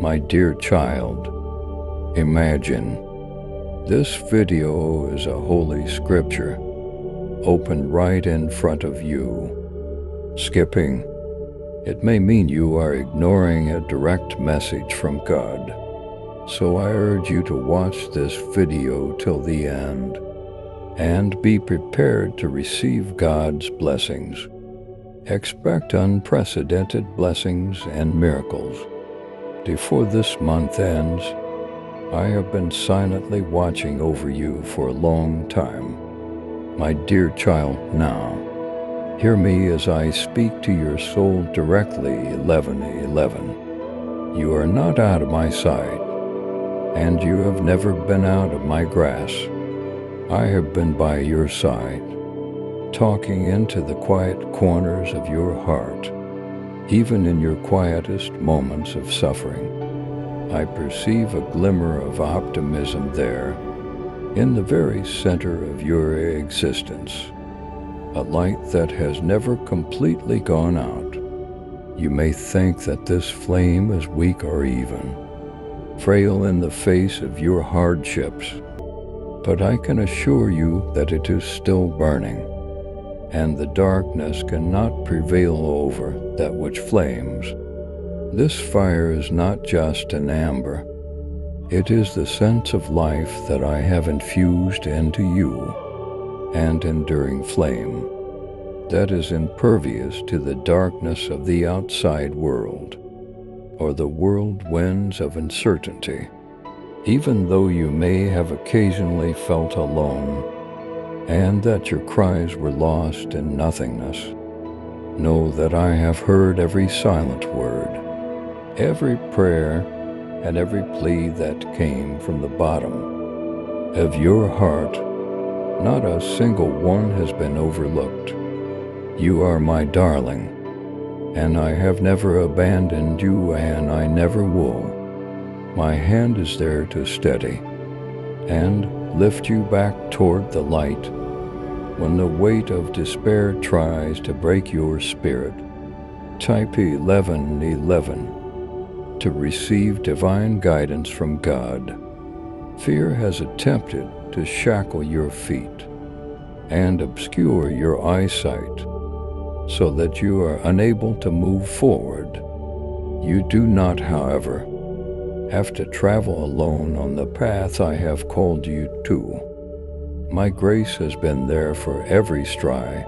My dear child, imagine this video is a holy scripture open right in front of you. Skipping it may mean you are ignoring a direct message from God. So I urge you to watch this video till the end and be prepared to receive God's blessings. Expect unprecedented blessings and miracles. Before this month ends, I have been silently watching over you for a long time. My dear child, now, hear me as I speak to your soul directly. 11:11. You are not out of my sight, and you have never been out of my grasp. I have been by your side, talking into the quiet corners of your heart. Even in your quietest moments of suffering, I perceive a glimmer of optimism there, in the very center of your existence, a light that has never completely gone out. You may think that this flame is weak or even frail in the face of your hardships, but I can assure you that it is still burning, and the darkness cannot prevail over that which flames. This fire is not just an amber. It is the sense of life that I have infused into you, an enduring flame that is impervious to the darkness of the outside world or the whirlwinds of uncertainty. Even though you may have occasionally felt alone and that your cries were lost in nothingness, know that I have heard every silent word, every prayer, and every plea that came from the bottom of your heart. Not a single one has been overlooked. You are my darling, and I have never abandoned you, and I never will. My hand is there to steady and lift you back toward the light when the weight of despair tries to break your spirit. Type 11:11 to receive divine guidance from God. Fear has attempted to shackle your feet and obscure your eyesight so that you are unable to move forward. You do not, however, have to travel alone on the path I have called you to. My grace has been there for every stride,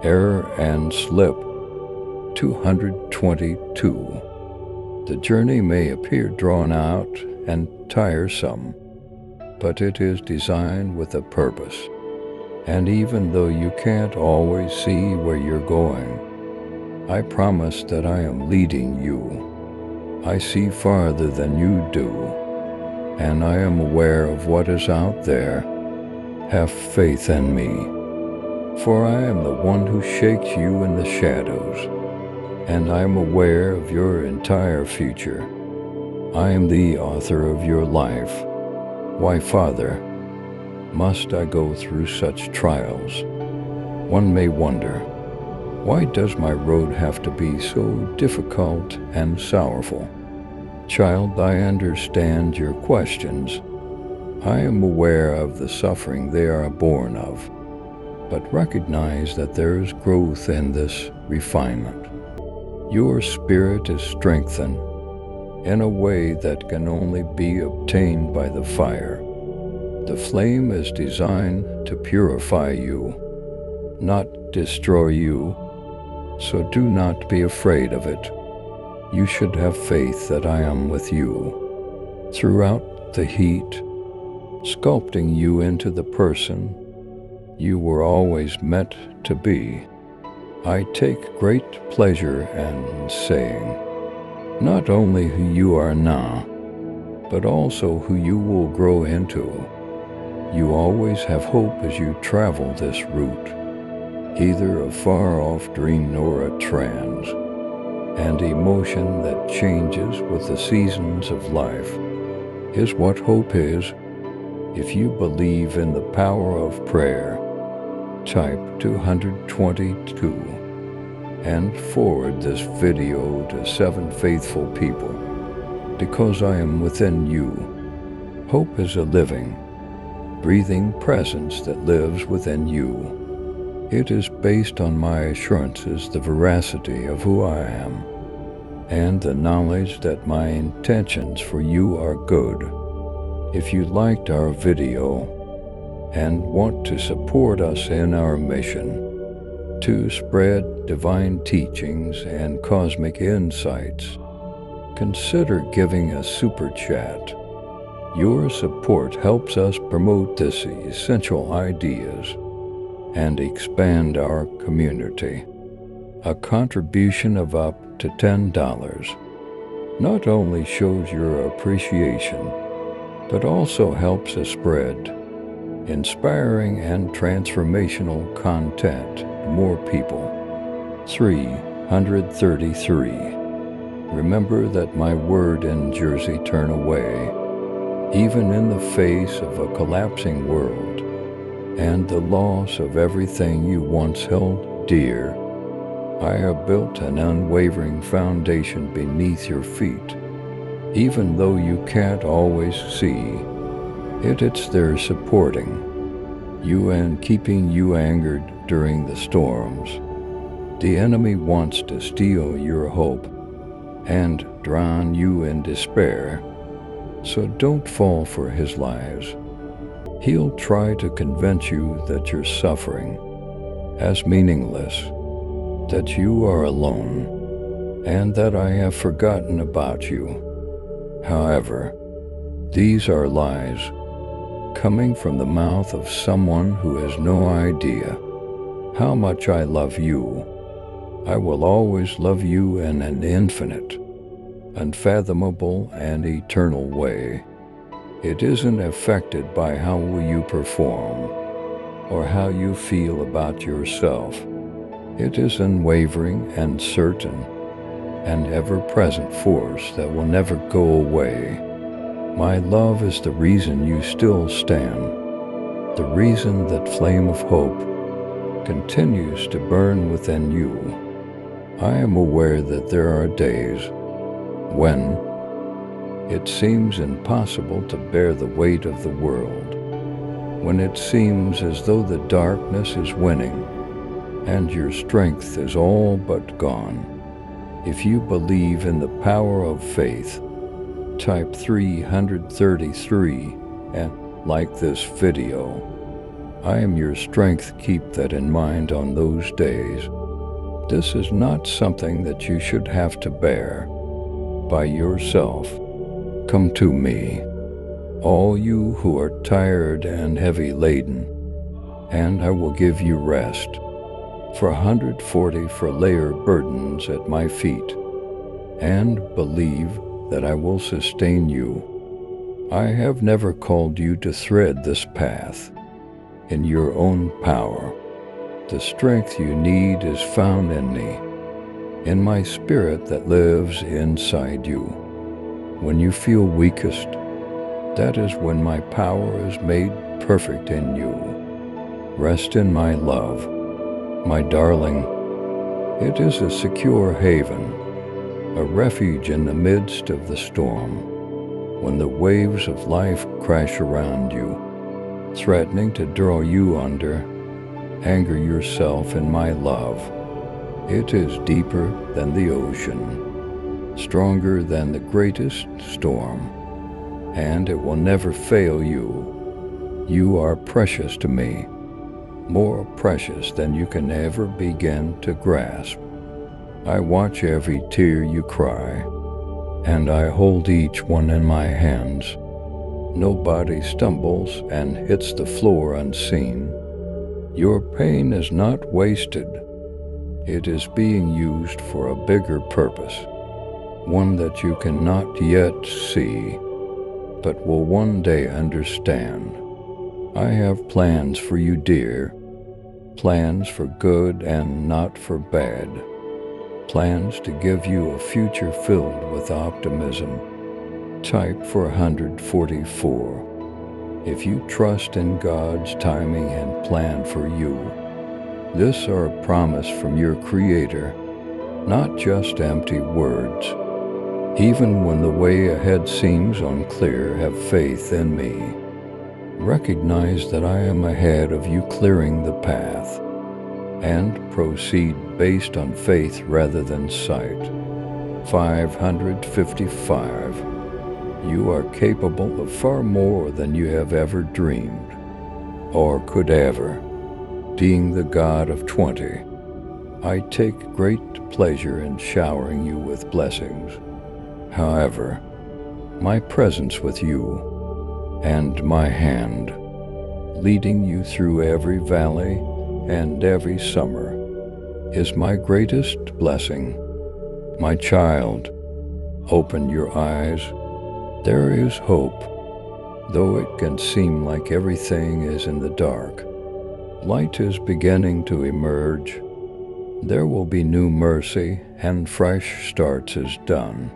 error, and slip. 222. The journey may appear drawn out and tiresome, but it is designed with a purpose. And even though you can't always see where you're going, I promise that I am leading you. I see farther than you do, and I am aware of what is out there. Have faith in me, for I am the one who shakes you in the shadows, and I am aware of your entire future. I am the author of your life. Why, Father, must I go through such trials? One may wonder, why does my road have to be so difficult and sorrowful? Child, I understand your questions. I am aware of the suffering they are born of, but recognize that there is growth in this refinement. Your spirit is strengthened in a way that can only be obtained by the fire. The flame is designed to purify you, not destroy you, so do not be afraid of it. You should have faith that I am with you throughout the heat, sculpting you into the person you were always meant to be. I take great pleasure in saying not only who you are now, but also who you will grow into. You always have hope as you travel this route, either a far-off dream or a trance, and emotion that changes with the seasons of life is what hope is. If you believe in the power of prayer, type 222 and forward this video to 7 faithful people. because I am within you. Hope is a living, breathing presence that lives within you. It is based on my assurances, the veracity of who I am, and the knowledge that my intentions for you are good. If you liked our video and want to support us in our mission to spread divine teachings and cosmic insights, consider giving a super chat. Your support helps us promote these essential ideas and expand our community. A contribution of up to $10 not only shows your appreciation, but also helps us spread inspiring and transformational content to more people. 333. Remember that my word in Jersey turn away, even in the face of a collapsing world and the loss of everything you once held dear. I have built an unwavering foundation beneath your feet. Even though you can't always see it, it's there supporting you and keeping you anchored during the storms. The enemy wants to steal your hope and drown you in despair, so don't fall for his lies. He'll try to convince you that your suffering is meaningless, that you are alone, and that I have forgotten about you. However, these are lies coming from the mouth of someone who has no idea how much I love you. I will always love you in an infinite, unfathomable, and eternal way. It isn't affected by how you perform or how you feel about yourself. It is unwavering and certain, an ever-present force that will never go away. My love is the reason you still stand, the reason that flame of hope continues to burn within you. I am aware that there are days when it seems impossible to bear the weight of the world, when it seems as though the darkness is winning and your strength is all but gone. If you believe in the power of faith, type 333 and like this video. I am your strength. Keep that in mind on those days. This is not something that you should have to bear by yourself. Come to me, all you who are tired and heavy laden, and I will give you rest. For 140 for layer burdens at my feet, and believe that I will sustain you. I have never called you to thread this path in your own power. The strength you need is found in me, in my spirit that lives inside you. When you feel weakest, that is when my power is made perfect in you. Rest in my love, my darling. It is a secure haven, a refuge in the midst of the storm. When the waves of life crash around you, threatening to draw you under, anchor yourself in my love. It is deeper than the ocean, stronger than the greatest storm, and it will never fail you. You are precious to me, more precious than you can ever begin to grasp. I watch every tear you cry, and I hold each one in my hands. Nobody stumbles and hits the floor unseen. Your pain is not wasted. It is being used for a bigger purpose, one that you cannot yet see, but will one day understand. I have plans for you, dear, plans for good and not for bad, plans to give you a future filled with optimism. Type 444. If you trust in God's timing and plan for you, this are a promise from your Creator, not just empty words. Even when the way ahead seems unclear, have faith in me. Recognize that I am ahead of you, clearing the path, and proceed based on faith rather than sight. 555. You are capable of far more than you have ever dreamed, or could ever. Being the God of 20, I take great pleasure in showering you with blessings. However, my presence with you and my hand, leading you through every valley and every summer, is my greatest blessing. My child, open your eyes. There is hope, though it can seem like everything is in the dark. Light is beginning to emerge. There will be new mercy and fresh starts as dawn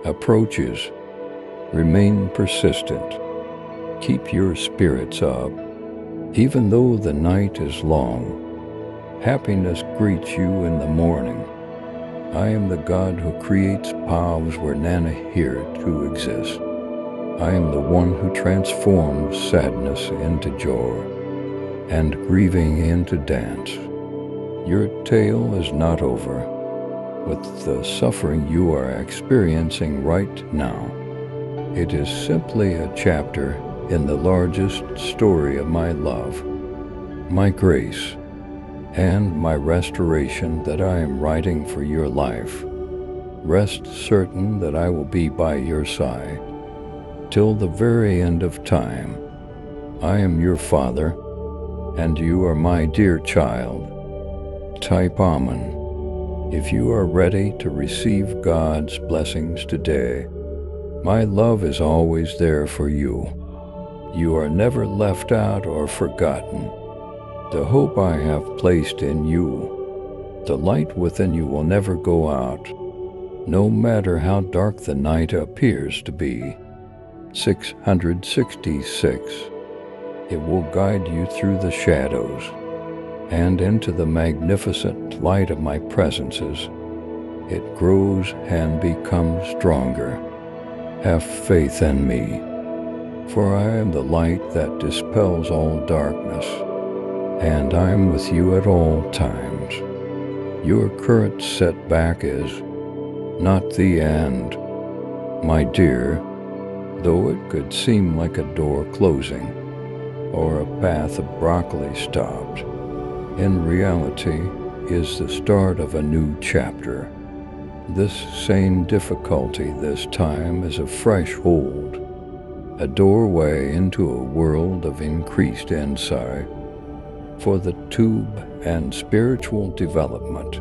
approaches. Remain persistent. Keep your spirits up. Even though the night is long, happiness greets you in the morning. I am the God who creates paths where none appear to exist. I am the one who transforms sadness into joy and grieving into dance. Your tale is not over with the suffering you are experiencing right now. It is simply a chapter in the largest story of my love, my grace, and my restoration that I am writing for your life. Rest certain that I will be by your side till the very end of time. I am your Father, and you are my dear child. Type Amen if you are ready to receive God's blessings today. My love is always there for you. You are never left out or forgotten. The hope I have placed in you, the light within you will never go out, no matter how dark the night appears to be. 666. It will guide you through the shadows and into the magnificent light of my presences. It grows and becomes stronger. Have faith in me, for I am the light that dispels all darkness, and I am with you at all times. Your current setback is not the end, my dear, though it could seem like a door closing or a path abruptly stopped. In reality, is the start of a new chapter. This same difficulty this time is a threshold, a doorway into a world of increased insight. For the tube and spiritual development,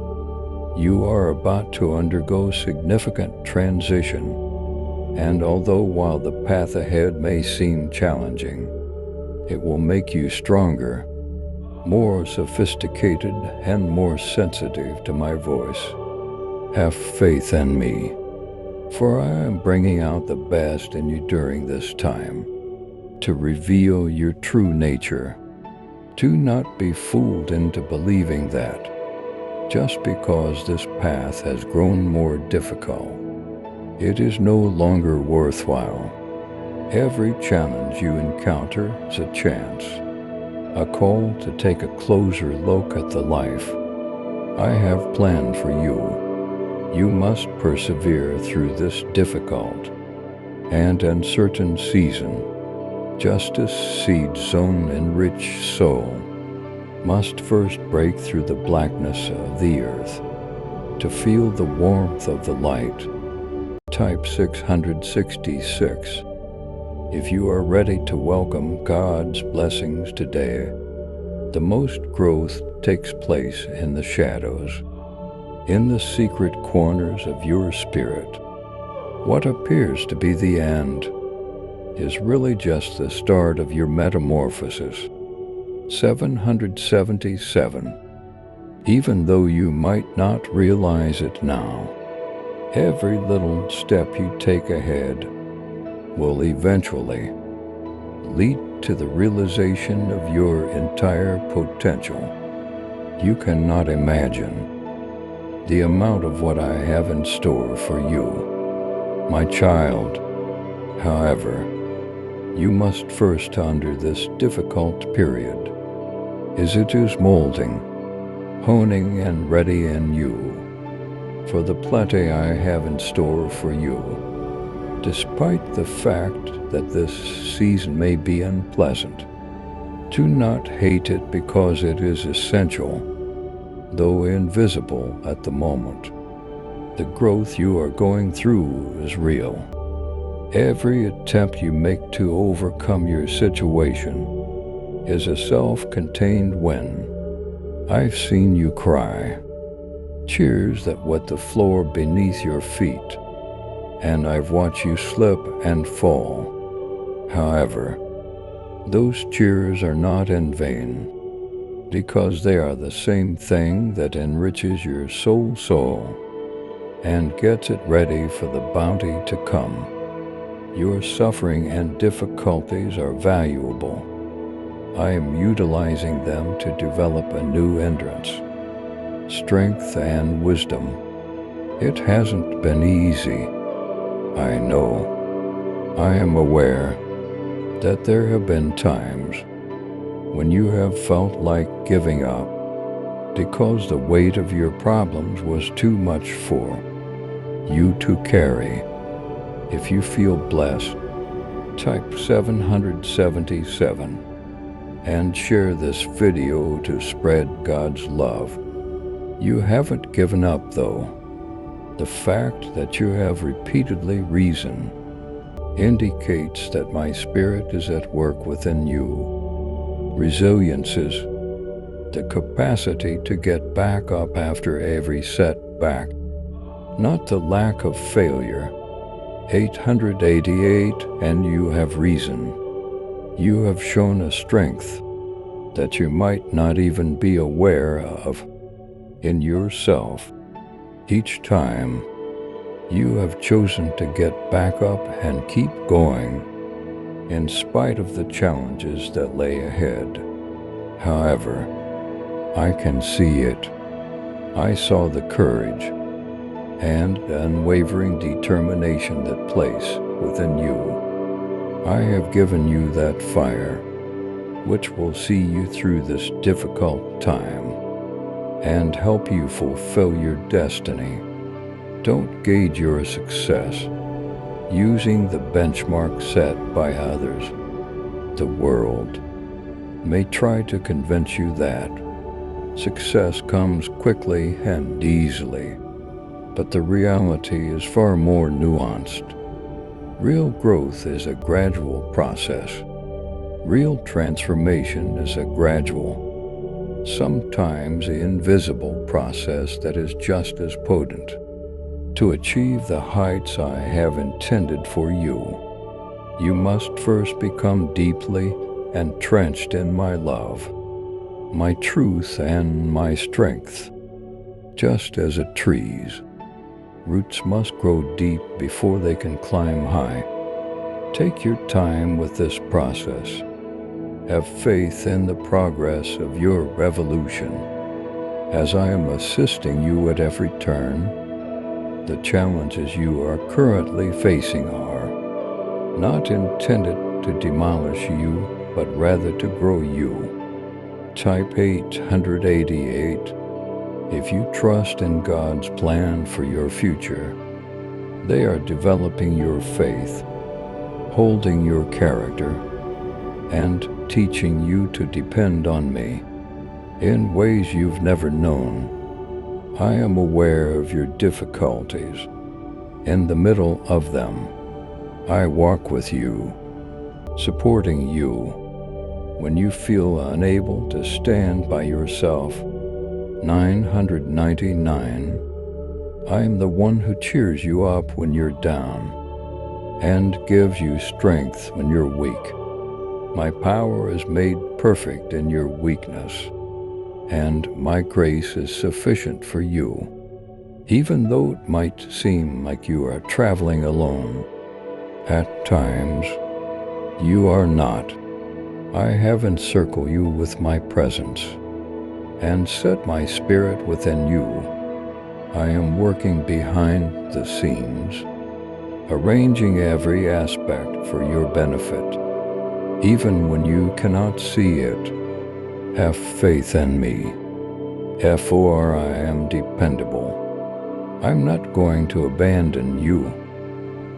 you are about to undergo significant transition, and although while the path ahead may seem challenging, it will make you stronger, more sophisticated, and more sensitive to my voice. Have faith in me, for I am bringing out the best in you during this time, to reveal your true nature. Do not be fooled into believing that, just because this path has grown more difficult, it is no longer worthwhile. Every challenge you encounter is a chance, a call to take a closer look at the life I have planned for you. You must persevere through this difficult and uncertain season, just as seeds sown in rich soil must first break through the blackness of the earth to feel the warmth of the light. Type 666. If you are ready to welcome God's blessings today, the most growth takes place in the shadows, in the secret corners of your spirit. What appears to be the end is really just the start of your metamorphosis. 777. Even though you might not realize it now, every little step you take ahead will eventually lead to the realization of your entire potential. You cannot imagine the amount of what I have in store for you. My child, however, you must first under this difficult period, as it is molding, honing and ready in you for the plenty I have in store for you. Despite the fact that this season may be unpleasant, do not hate it because it is essential, though invisible at the moment. The growth you are going through is real. Every attempt you make to overcome your situation is a self-contained win. I've seen you cry, tears that wet the floor beneath your feet, and I've watched you slip and fall. However, those tears are not in vain, because they are the same thing that enriches your soul and gets it ready for the bounty to come. Your suffering and difficulties are valuable. I am utilizing them to develop a new endurance, strength and wisdom. It hasn't been easy, I know. I am aware that there have been times when you have felt like giving up because the weight of your problems was too much for you to carry. If you feel blessed, type 777 and share this video to spread God's love. You haven't given up though. The fact that you have repeatedly reasoned indicates that my spirit is at work within you. Resilience is the capacity to get back up after every setback, not the lack of failure. 888, and you have reason. You have shown a strength that you might not even be aware of in yourself. Each time, you have chosen to get back up and keep going, in spite of the challenges that lay ahead. However, I can see it. I saw the courage and the unwavering determination that place within you. I have given you that fire, which will see you through this difficult time and help you fulfill your destiny. Don't gauge your success using the benchmark set by others. The world may try to convince you that success comes quickly and easily, but the reality is far more nuanced. Real growth is a gradual process. Real transformation is a gradual, sometimes invisible process that is just as potent. To achieve the heights I have intended for you, you must first become deeply entrenched in my love, my truth and my strength. Just as a tree's roots must grow deep before they can climb high. Take your time with this process. Have faith in the progress of your revolution. As I am assisting you at every turn, the challenges you are currently facing are not intended to demolish you, but rather to grow you. Type 888. If you trust in God's plan for your future, they are developing your faith, holding your character, and teaching you to depend on me in ways you've never known. I am aware of your difficulties. In the middle of them, I walk with you, supporting you when you feel unable to stand by yourself. 999. I am the one who cheers you up when you're down and gives you strength when you're weak. My power is made perfect in your weakness, and my grace is sufficient for you. Even though it might seem like you are traveling alone, at times you are not. I have encircled you with my presence and set my spirit within you. I am working behind the scenes, arranging every aspect for your benefit. Even when you cannot see it, have faith in me. For I am dependable. I'm not going to abandon you.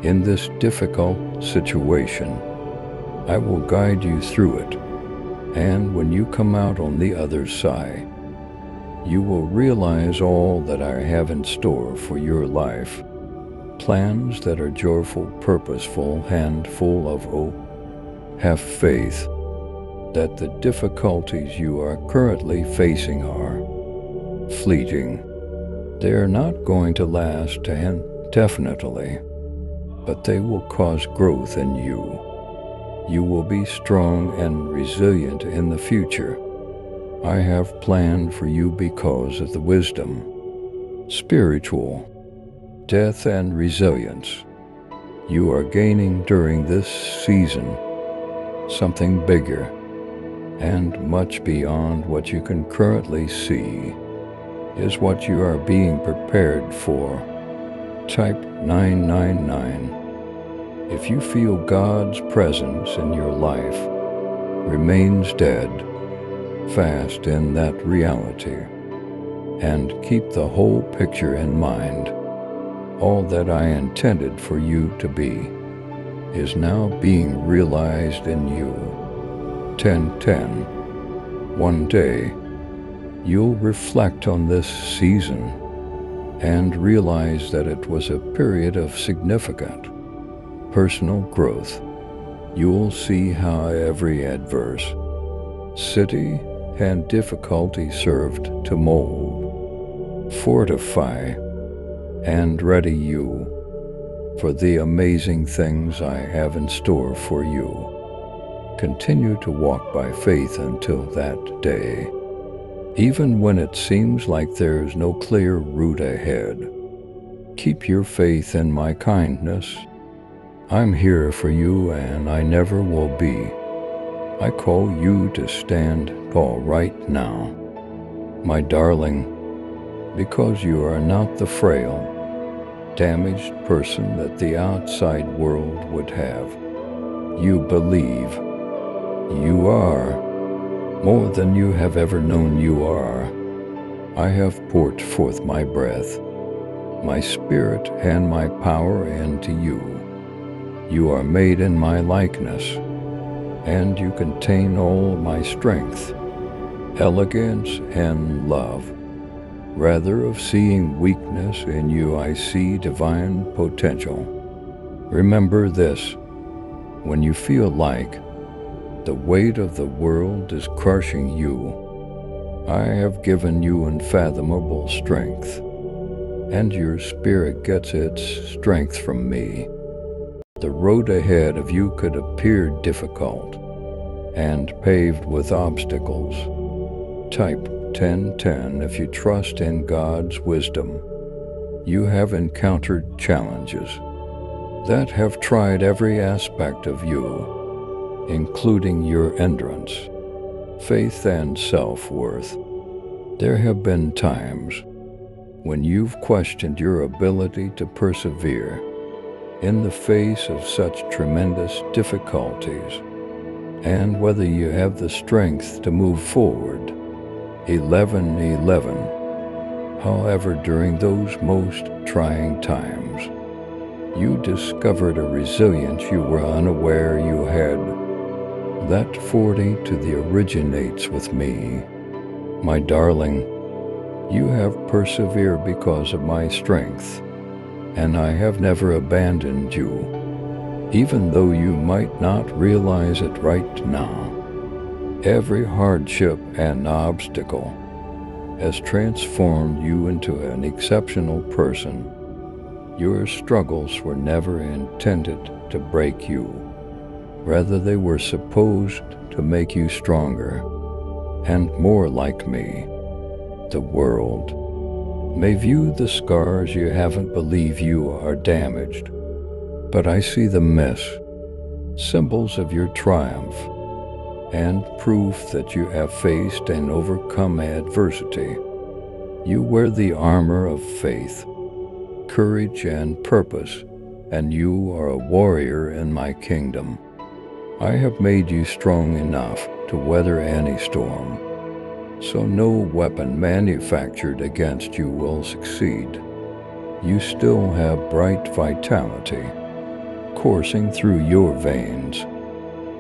In this difficult situation, I will guide you through it. And when you come out on the other side, you will realize all that I have in store for your life. Plans that are joyful, purposeful, and full of hope. Have faith that the difficulties you are currently facing are fleeting. They are not going to last indefinitely, but they will cause growth in you. You will be strong and resilient in the future. I have planned for you because of the wisdom, spiritual, depth, and resilience you are gaining during this season. Something bigger and much beyond what you can currently see is what you are being prepared for. Type 999. If you feel God's presence in your life remains dead, fast in that reality, and keep the whole picture in mind. All that I intended for you to be is now being realized in you. 10:10. One day, you'll reflect on this season and realize that it was a period of significant personal growth. You'll see how every adversity and difficulty served to mold, fortify, and ready you for the amazing things I have in store for you. Continue to walk by faith until that day. Even when it seems like there's no clear route ahead, keep your faith in my kindness. I'm here for you and I never will be. I call you to stand tall right now, my darling, because you are not the frail, damaged person that the outside world would have. You believe. You are more than you have ever known you are. I have poured forth my breath, my spirit, and my power into you. You are made in my likeness, and you contain all my strength, elegance, and love. Rather of seeing weakness in you, I see divine potential. Remember this: when you feel like the weight of the world is crushing you, I have given you unfathomable strength, and your spirit gets its strength from me. The road ahead of you could appear difficult and paved with obstacles. Type 1010 if you trust in God's wisdom. You have encountered challenges that have tried every aspect of you, including your endurance, faith, and self-worth. There have been times when you've questioned your ability to persevere in the face of such tremendous difficulties, and whether you have the strength to move forward. 11:11. However, during those most trying times, you discovered a resilience you were unaware you had. That 40 to the originates with me. My darling, you have persevered because of my strength, and I have never abandoned you, even though you might not realize it right now. Every hardship and obstacle has transformed you into an exceptional person. Your struggles were never intended to break you. Rather, they were supposed to make you stronger and more like me. The world may view the scars you haven't believed you are damaged, but I see them as symbols of your triumph and proof that you have faced and overcome adversity. You wear the armor of faith, courage, and purpose and you are a warrior in my kingdom. I have made you strong enough to weather any storm, so no weapon manufactured against you will succeed. You still have bright vitality coursing through your veins.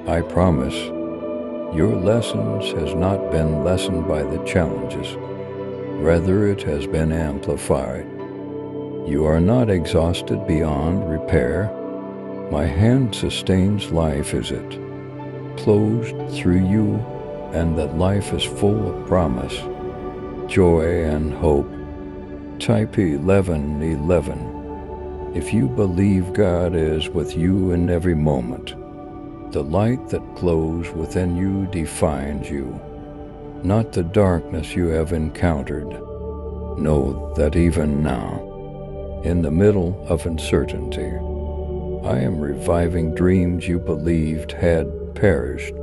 I promise, your lessons has not been lessened by the challenges. Rather, it has been amplified. You are not exhausted beyond repair. My hand sustains life as it closed through you, and that life is full of promise, joy, and hope. Type 1111. If you believe God is with you in every moment, the light that glows within you defines you, not the darkness you have encountered. Know that even now, in the middle of uncertainty, I am reviving dreams you believed had perished,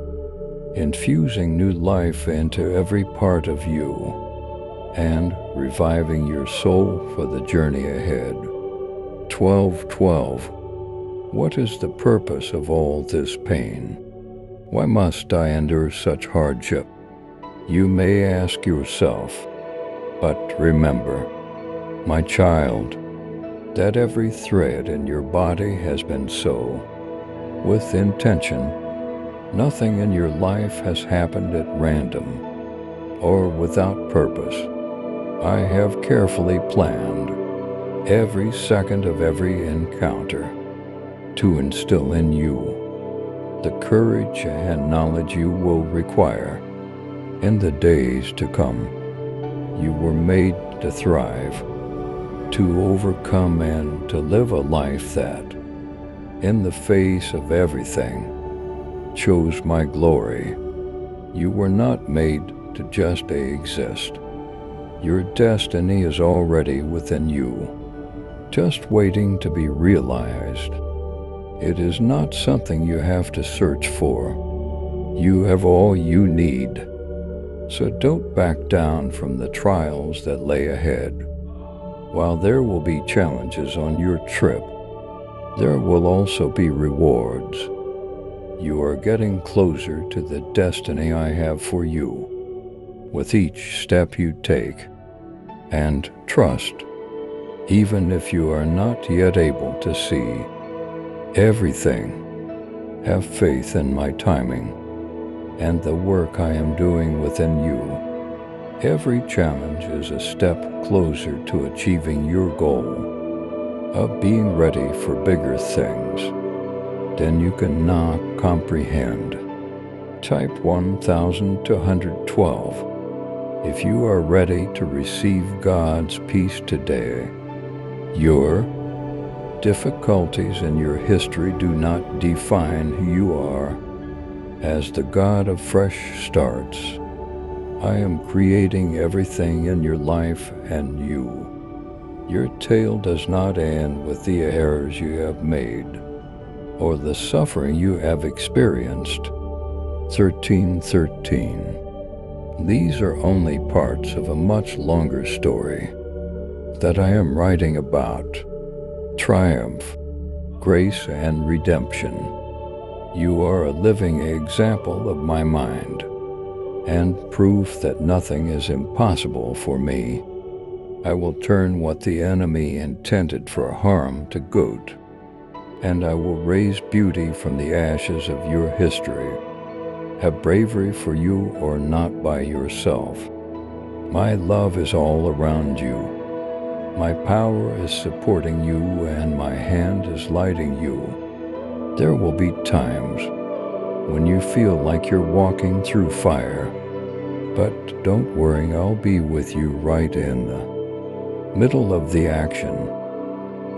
infusing new life into every part of you, and reviving your soul for the journey ahead. 12:12. What is the purpose of all this pain? Why must I endure such hardship? You may ask yourself, but remember, my child, that every thread in your body has been sewn with intention. Nothing in your life has happened at random or without purpose. I have carefully planned every second of every encounter to instill in you the courage and knowledge you will require in the days to come. You were made to thrive, to overcome, and to live a life that, in the face of everything, chose my glory. You were not made to just exist. Your destiny is already within you, just waiting to be realized. It is not something you have to search for. You have all you need. So don't back down from the trials that lay ahead. While there will be challenges on your trip, there will also be rewards. You are getting closer to the destiny I have for you with each step you take. And trust, even if you are not yet able to see everything, have faith in my timing and the work I am doing within you. Every challenge is a step closer to achieving your goal of being ready for bigger things than you can now comprehend. Type 1212 if you are ready to receive God's peace today. Your difficulties in your history do not define who you are. As the God of fresh starts, I am creating everything in your life and you. Your tale does not end with the errors you have made or the suffering you have experienced. 1313. These are only parts of a much longer story that I am writing about triumph, grace, and redemption. You are a living example of my mind and proof that nothing is impossible for me. I will turn what the enemy intended for harm to good, and I will raise beauty from the ashes of your history. Have bravery for you or not by yourself. My love is all around you. My power is supporting you, and my hand is lighting you. There will be times when you feel like you're walking through fire, but don't worry, I'll be with you right in the middle of the action.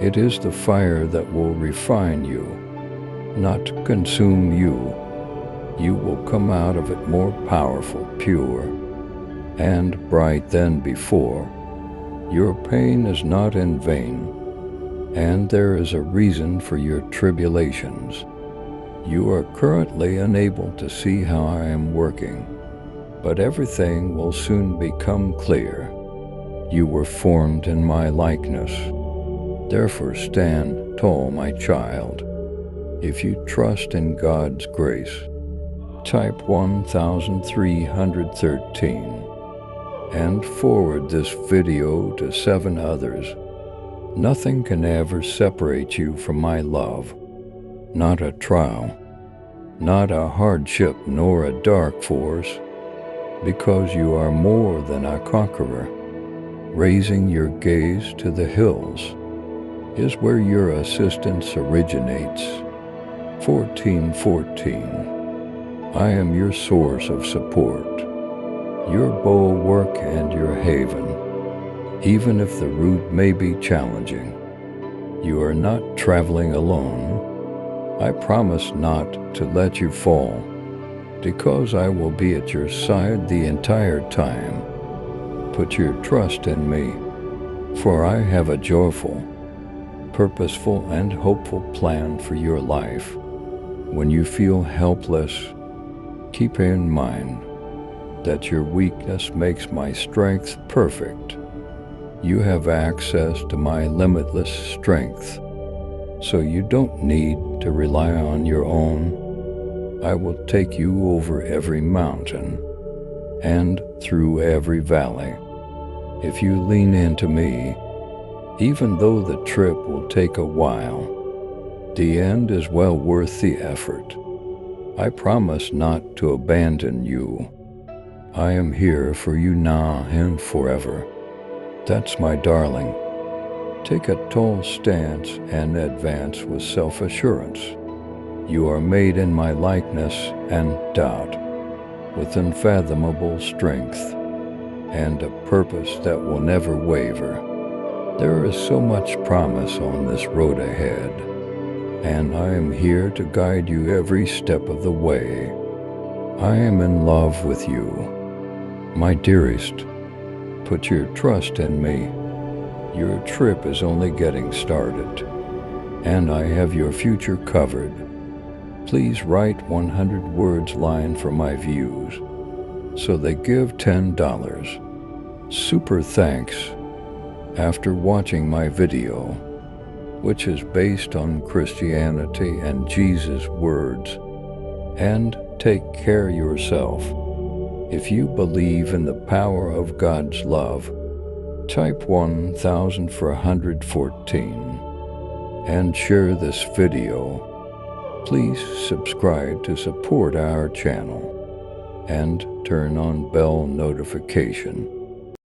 It is the fire that will refine you, not consume you. You will come out of it more powerful, pure, and bright than before. Your pain is not in vain, and there is a reason for your tribulations. You are currently unable to see how I am working, but everything will soon become clear. You were formed in my likeness. Therefore stand tall, my child. If you trust in God's grace, type 1313 and forward this video to 7 others. Nothing can ever separate you from my love. Not a trial, not a hardship, nor a dark force, because you are more than a conqueror. Raising your gaze to the hills is where your assistance originates. 1414. I am your source of support, your bulwark and your haven. Even if the route may be challenging, you are not traveling alone. I promise not to let you fall, because I will be at your side the entire time. Put your trust in me, for I have a joyful, purposeful, and hopeful plan for your life. When you feel helpless, keep in mind that your weakness makes my strength perfect. You have access to my limitless strength, so you don't need to rely on your own. I will take you over every mountain and through every valley. If you lean into me, even though the trip will take a while, the end is well worth the effort. I promise not to abandon you. I am here for you now and forever. That's my darling. Take a tall stance and advance with self-assurance. You are made in my likeness and doubt, with unfathomable strength and a purpose that will never waver. There is so much promise on this road ahead, and I am here to guide you every step of the way. I am in love with you. My dearest, put your trust in me. Your trip is only getting started, and I have your future covered. Please write 100 words line for my views, so they give $10. Super thanks. After watching my video, which is based on Christianity and Jesus' words, and take care of yourself. If you believe in the power of God's love, type 1414 and share this video. Please subscribe to support our channel and turn on bell notification.